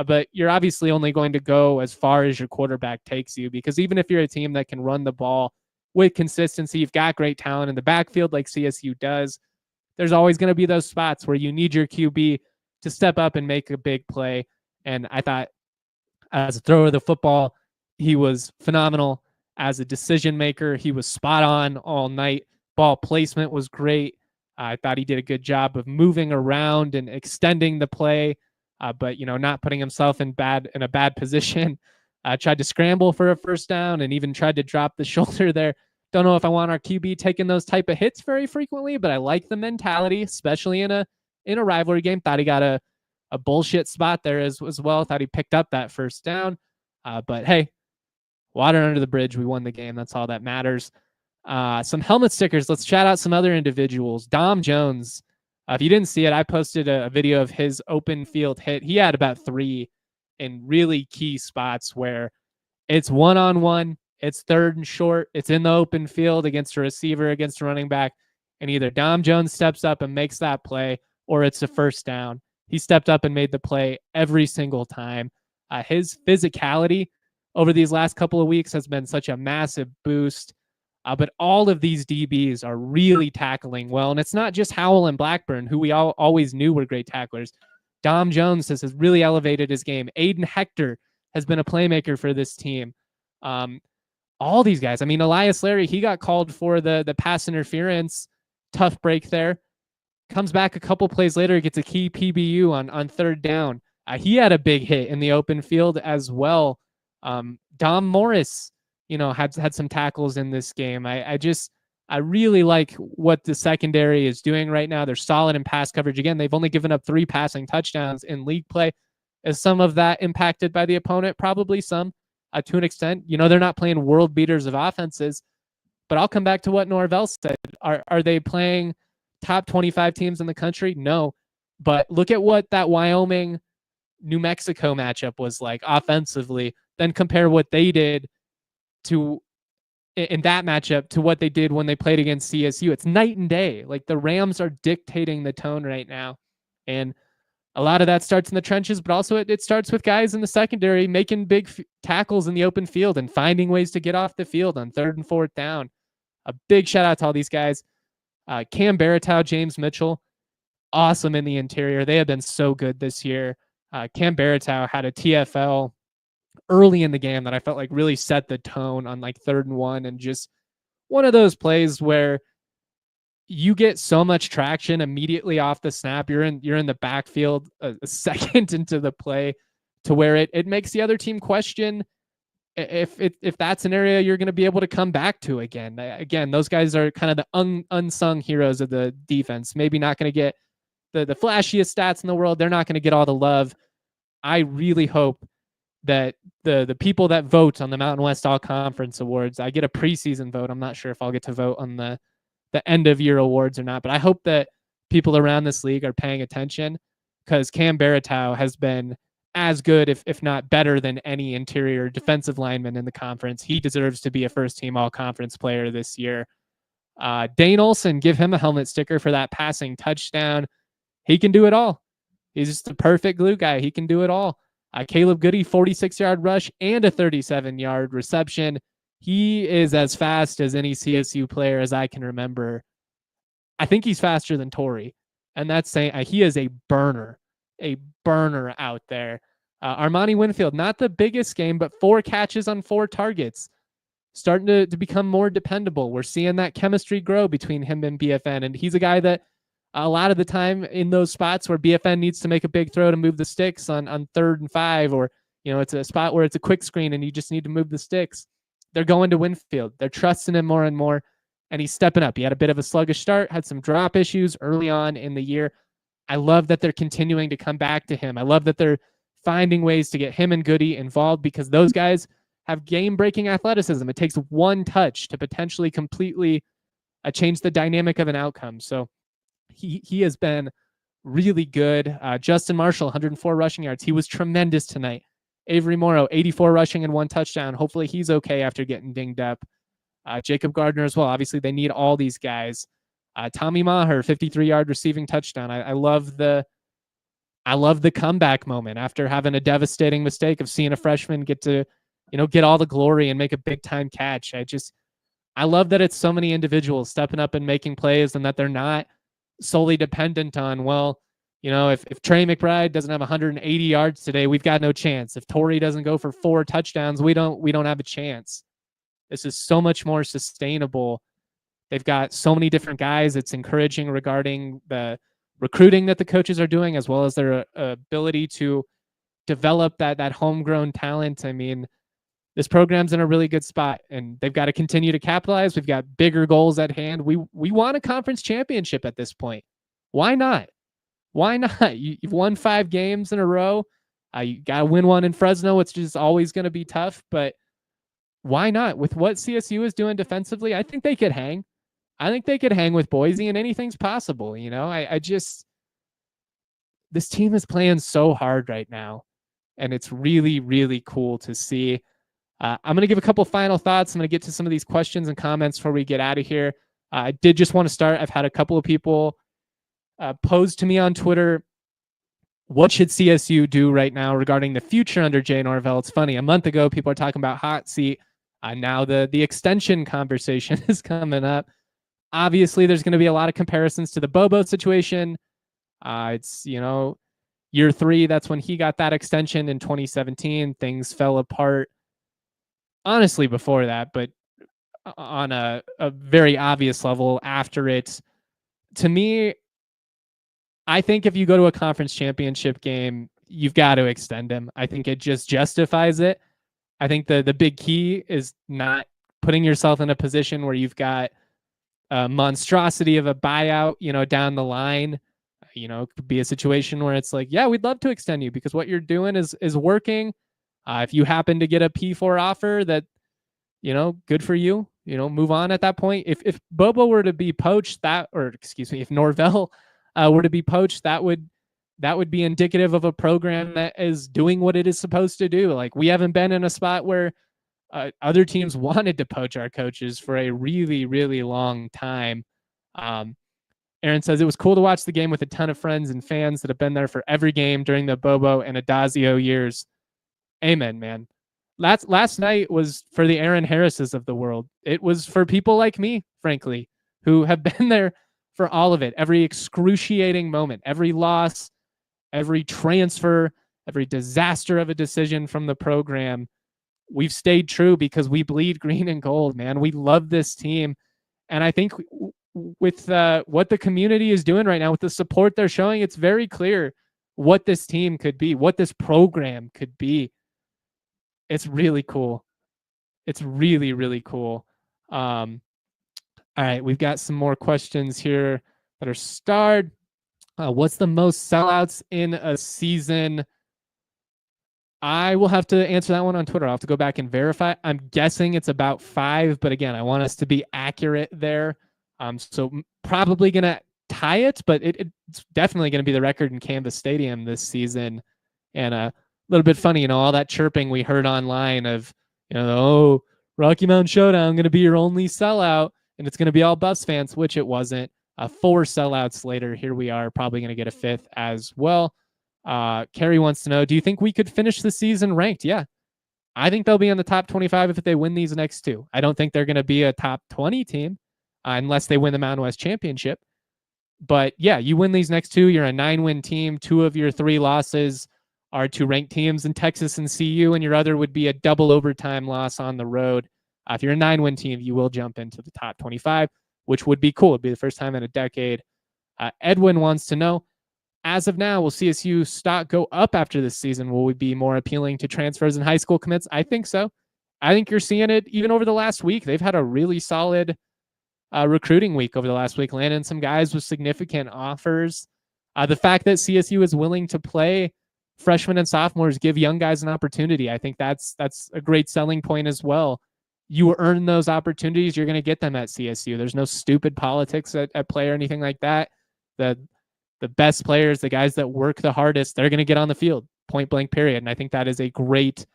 but you're obviously only going to go as far as your quarterback takes you, because even if you're a team that can run the ball with consistency, you've got great talent in the backfield like CSU does, there's always going to be those spots where you need your QB to step up and make a big play. And I thought, as a thrower of the football, he was phenomenal as a decision maker. He was spot on all night. Ball placement was great. I thought he did a good job of moving around and extending the play, but not putting himself in a bad position. Tried to scramble for a first down and even tried to drop the shoulder there. Don't know if I want our QB taking those type of hits very frequently, but I like the mentality, especially in a rivalry game. Thought he got a bullshit spot there as well. Thought he picked up that first down. But hey, water under the bridge. We won the game. That's all that matters. Some helmet stickers. Let's shout out some other individuals. Dom Jones. If you didn't see it, I posted a video of his open field hit. He had about 3 in really key spots where it's one-on-one, it's third and short, it's in the open field against a receiver, against a running back, and either Dom Jones steps up and makes that play or it's a first down. He stepped up and made the play every single time. His physicality over these last couple of weeks has been such a massive boost. But all of these DBs are really tackling well. And it's not just Howell and Blackburn, who we always knew were great tacklers. Dom Jones has really elevated his game. Aiden Hector has been a playmaker for this team. All these guys. I mean, Elias Larry, he got called for the pass interference. Tough break there. Comes back a couple plays later, gets a key PBU on third down. He had a big hit in the open field as well. Dom Morris, had some tackles in this game. I really like what the secondary is doing right now. They're solid in pass coverage. Again, they've only given up 3 passing touchdowns in league play. Is some of that impacted by the opponent? Probably some, to an extent. They're not playing world beaters of offenses, but I'll come back to what Norvell said. Are they playing top 25 teams in the country? No, but look at what that Wyoming New Mexico matchup was like offensively. Then compare what they did in that matchup to what they did when they played against CSU. It's night and day. Like, the Rams are dictating the tone right now. And a lot of that starts in the trenches, but also it starts with guys in the secondary making big tackles in the open field and finding ways to get off the field on third and fourth down. A big shout out to all these guys. Cam Baratow, James Mitchell, awesome in the interior. They have been so good this year. Cam Baratow had a TFL early in the game that I felt like really set the tone on like 3rd and 1, and just one of those plays where you get so much traction immediately off the snap. You're in the backfield a second into the play to where it makes the other team question if that's an area you're going to be able to come back to again. Again, those guys are kind of the unsung heroes of the defense. Maybe not going to get the flashiest stats in the world. They're not going to get all the love. I really hope that the people that vote on the Mountain West All Conference Awards, I get a preseason vote. I'm not sure if I'll get to vote on the end of year awards or not, but I hope that people around this league are paying attention, because Cam Baratow has been as good, if not better, than any interior defensive lineman in the conference. He deserves to be a first team all conference player this year. Dane Olson, give him a helmet sticker for that passing touchdown. He can do it all. He's just a perfect glue guy. He can do it all. Caleb Goody, 46-yard rush and a 37-yard reception. He is as fast as any CSU player as I can remember. I think he's faster than Torrey, and that's saying he is a burner out there. Armani Winfield, not the biggest game, but 4 catches on 4 targets. Starting to become more dependable. We're seeing that chemistry grow between him and BFN, and he's a guy that a lot of the time in those spots where BFN needs to make a big throw to move the sticks on 3rd and 5, or it's a spot where it's a quick screen and you just need to move the sticks, they're going to Winfield. They're trusting him more and more, and he's stepping up. He had a bit of a sluggish start, had some drop issues early on in the year. I love that they're continuing to come back to him. I love that they're finding ways to get him and Goody involved, because those guys have game-breaking athleticism. It takes one touch to potentially completely change the dynamic of an outcome. So he has been really good. Justin Marshall, 104 rushing yards. He was tremendous tonight. Avery Morrow, 84 rushing and 1 touchdown. Hopefully he's okay after getting dinged up. Jacob Gardner as well. Obviously they need all these guys. Tommy Maher, 53-yard receiving touchdown. I love the comeback moment after having a devastating mistake of seeing a freshman get to, get all the glory and make a big time catch. I love that it's so many individuals stepping up and making plays, and that they're not solely dependent on, If Trey McBride doesn't have 180 yards today, we've got no chance. If Torrey doesn't go for 4 touchdowns, we don't have a chance. This is so much more sustainable. They've got so many different guys. It's encouraging regarding the recruiting that the coaches are doing, as well as their ability to develop that homegrown talent. I mean, this program's in a really good spot, and they've got to continue to capitalize. We've got bigger goals at hand. We want a conference championship at this point. Why not? Why not? You've won 5 games in a row. You got to win one in Fresno, which is always going to be tough, but why not? With what CSU is doing defensively, I think they could hang. I think they could hang with Boise, and anything's possible. This team is playing so hard right now, and it's really, really cool to see. I'm going to give a couple final thoughts. I'm going to get to some of these questions and comments before we get out of here. I did just want to start. I've had a couple of people pose to me on Twitter, what should CSU do right now regarding the future under Jay Norvell? It's funny. A month ago, people are talking about hot seat. Now the extension conversation is coming up. Obviously, there's going to be a lot of comparisons to the Bobo situation. It's, year 3. That's when he got that extension in 2017. Things fell apart. Honestly, before that, but on a very obvious level after it. To me, I think if you go to a conference championship game, you've got to extend him. I think it just justifies it. I think the big key is not putting yourself in a position where you've got a monstrosity of a buyout, down the line. It could be a situation where it's like, yeah, we'd love to extend you because what you're doing is working. If you happen to get a P4 offer that, good for you, move on at that point. If Bobo were to be poached, if Norvell were to be poached, that would be indicative of a program that is doing what it is supposed to do. Like, we haven't been in a spot where other teams wanted to poach our coaches for a really, really long time. Aaron says, it was cool to watch the game with a ton of friends and fans that have been there for every game during the Bobo and Adazio years. Amen, man. Last night was for the Aaron Harrises of the world. It was for people like me, frankly, who have been there for all of it. Every excruciating moment, every loss, every transfer, every disaster of a decision from the program. We've stayed true because we bleed green and gold, man. We love this team. And I think with what the community is doing right now, with the support they're showing, it's very clear what this team could be, what this program could be. It's really cool. It's really, really cool. All right, we've got some more questions here that are starred. What's the most sellouts in a season? I will have to answer that one on Twitter. I'll have to go back and verify. I'm guessing it's about 5, but again, I want us to be accurate there. So probably going to tie it, but it's definitely going to be the record in Canvas Stadium this season. And a little bit funny, all that chirping we heard online of, Rocky Mountain Showdown going to be your only sellout, and it's going to be all Buffs fans, which it wasn't. 4 sellouts later, here we are, probably going to get a 5th as well. Carrie wants to know, do you think we could finish the season ranked? Yeah. I think they'll be in the top 25 if they win these next 2. I don't think they're going to be a top 20 team unless they win the Mountain West Championship. But yeah, you win these next 2, you're a 9-win team. 2 of your 3 losses are to ranked teams in Texas and CU, and your other would be a double overtime loss on the road. If you're a 9-win team, you will jump into the top 25, which would be cool. It'd be the first time in a decade. Edwin wants to know, as of now, will CSU stock go up after this season? Will we be more appealing to transfers and high school commits? I think so. I think you're seeing it even over the last week. They've had a really solid recruiting week over the last week, landing some guys with significant offers. The fact that CSU is willing to play freshmen and sophomores, give young guys an opportunity, I think that's a great selling point as well. You earn those opportunities, you're going to get them at CSU. There's no stupid politics at play or anything like that. The best players, the guys that work the hardest, they're going to get on the field, point blank period. And I think that is a great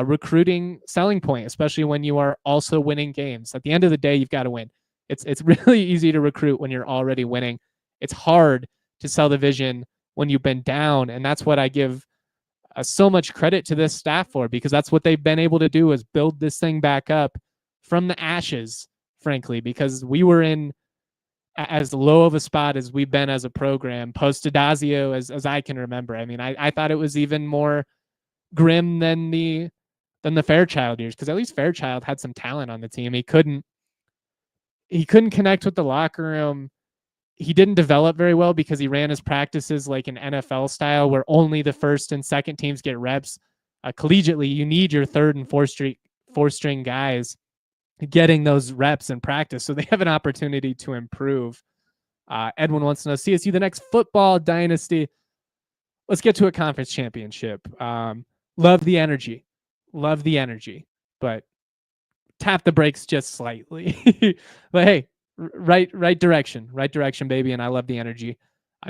recruiting selling point, especially when you are also winning games. At the end of the day, you've got to win. It's really easy to recruit when you're already winning. It's hard to sell the vision when you've been down. And that's what I give so much credit to this staff for, because that's what they've been able to do, is build this thing back up from the ashes, frankly, because we were in as low of a spot as we've been as a program post Adazio as I can remember. I mean, I thought it was even more grim than the Fairchild years, because at least Fairchild had some talent on the team. He couldn't connect with the locker room. He didn't develop very well because he ran his practices like an NFL style where only the first and second teams get reps. Collegiately, you need your third and fourth string guys getting those reps in practice so they have an opportunity to improve. Edwin wants to know, CSU, the next football dynasty. Let's get to a conference championship. Love the energy, but tap the brakes just slightly. But hey, right direction, baby. And I love the energy.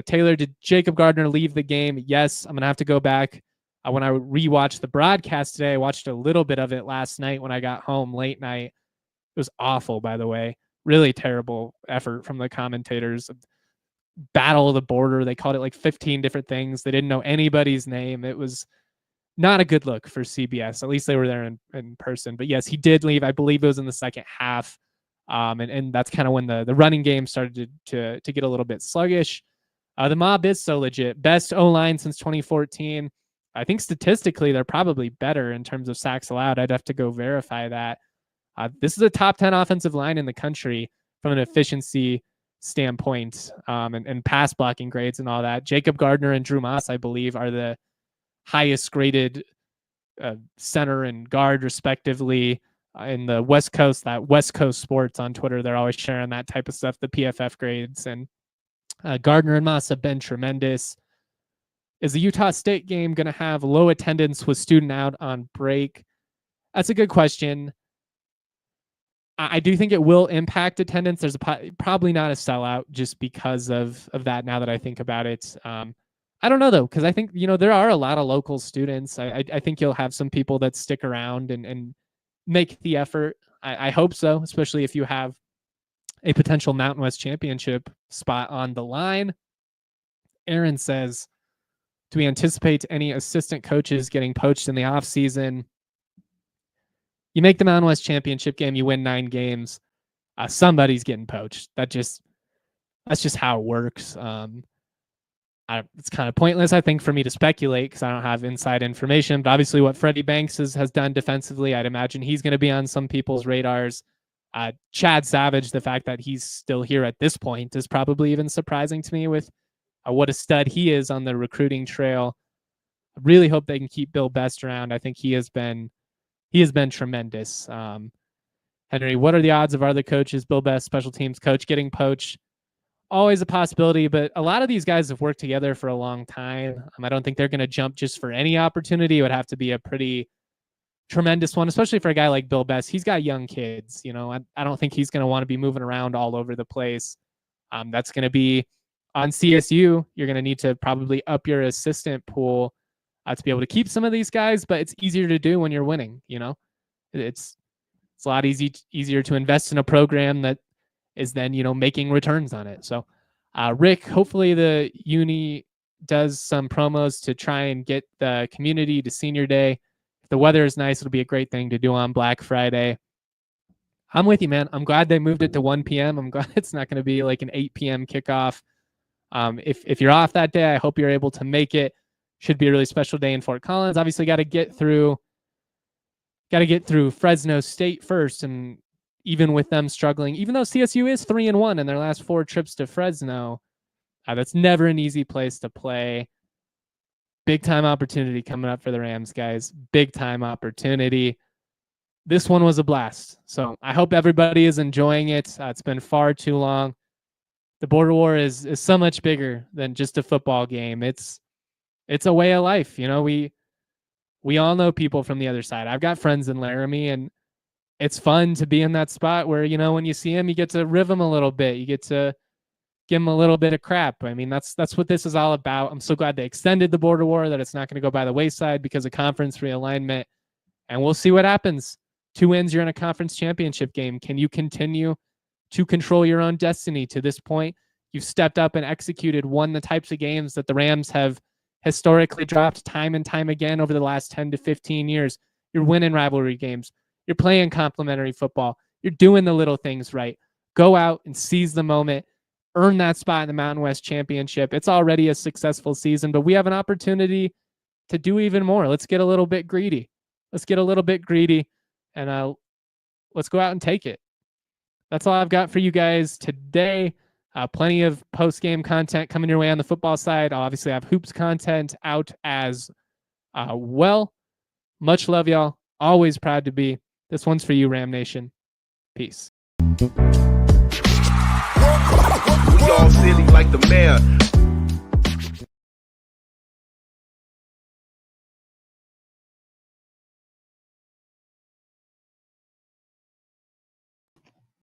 Taylor, did Jacob Gardner leave the game? Yes, I'm gonna have to go back. When I rewatched the broadcast today, I watched a little bit of it last night when I got home late night. It was awful, by the way. Really terrible effort from the commentators. Battle of the border. They called it like 15 different things. They didn't know anybody's name. It was not a good look for CBS. At least they were there in person. But yes, he did leave. I believe it was in the second half. And that's kind of when the running game started to get a little bit sluggish. The Mob is so legit. Best O-line since 2014. I think statistically they're probably better in terms of sacks allowed. I'd have to go verify that. This is a top 10 offensive line in the country from an efficiency standpoint, and pass blocking grades and all that. Jacob Gardner and Drew Moss, I believe, are the highest graded center and guard respectively in the West Coast. That West Coast Sports on Twitter, they're always sharing that type of stuff, the PFF grades. And Gardner and Moss have been tremendous. Is the Utah State game going to have low attendance with student out on break? That's a good question. I do think it will impact attendance. There's probably not a sellout just because of that now that I think about it. I don't know, though, because I think, there are a lot of local students. I think you'll have some people that stick around and make the effort. I hope so, especially if you have a potential Mountain West Championship spot on the line. Aaron says, do we anticipate any assistant coaches getting poached in the offseason? You make the Mountain West Championship game, you win 9 games, somebody's getting poached. That's just how it works. It's kind of pointless, I think, for me to speculate because I don't have inside information. But obviously, what Freddie Banks has done defensively, I'd imagine he's going to be on some people's radars. Chad Savage, the fact that he's still here at this point is probably even surprising to me with what a stud he is on the recruiting trail. I really hope they can keep Bill Best around. I think he has been tremendous. Henry, what are the odds of our other coaches, Bill Best, special teams coach, getting poached? Always a possibility, but a lot of these guys have worked together for a long time. I don't think they're going to jump just for any opportunity. It would have to be a pretty tremendous one, especially for a guy like Bill Best. He's got young kids. I don't think he's going to want to be moving around all over the place. That's going to be on CSU. You're going to need to probably up your assistant pool to be able to keep some of these guys, but it's easier to do when you're winning. It's a lot easier to invest in a program that is then, making returns on it. So Rick, hopefully the uni does some promos to try and get the community to senior day. If the weather is nice, it'll be a great thing to do on Black Friday. I'm with you, man. I'm glad they moved it to 1 p.m. I'm glad it's not going to be like an 8 p.m. kickoff. If you're off that day, I hope you're able to make it. Should be a really special day in Fort Collins. Obviously, got to get through Fresno State first, and even with them struggling, even though CSU is 3-1 in their last 4 trips to Fresno, that's never an easy place to play. Big time opportunity coming up for the Rams, guys. Big time opportunity. This one was a blast. So I hope everybody is enjoying it. It's been far too long. The border war is so much bigger than just a football game. It's a way of life. We all know people from the other side. I've got friends in Laramie, and it's fun to be in that spot where, when you see them, you get to riv them a little bit. You get to give them a little bit of crap. That's what this is all about. I'm so glad they extended the border war, that it's not going to go by the wayside because of conference realignment. And we'll see what happens. 2 wins, you're in a conference championship game. Can you continue to control your own destiny? To this point, you've stepped up and executed, won the types of games that the Rams have historically dropped time and time again over the last 10 to 15 years. You're winning rivalry games. You're playing complementary football. You're doing the little things right. Go out and seize the moment earn that spot in the Mountain West Championship. It's already a successful season, but we have an opportunity to do even more. Let's get a little bit greedy. And let's go out and take it. That's all I've got for you guys today. Plenty of post-game content coming your way on the football side. I'll obviously have hoops content out as well. Much love, y'all. Always proud to be. This one's for you, Ram Nation. Peace. We all silly like the mayor.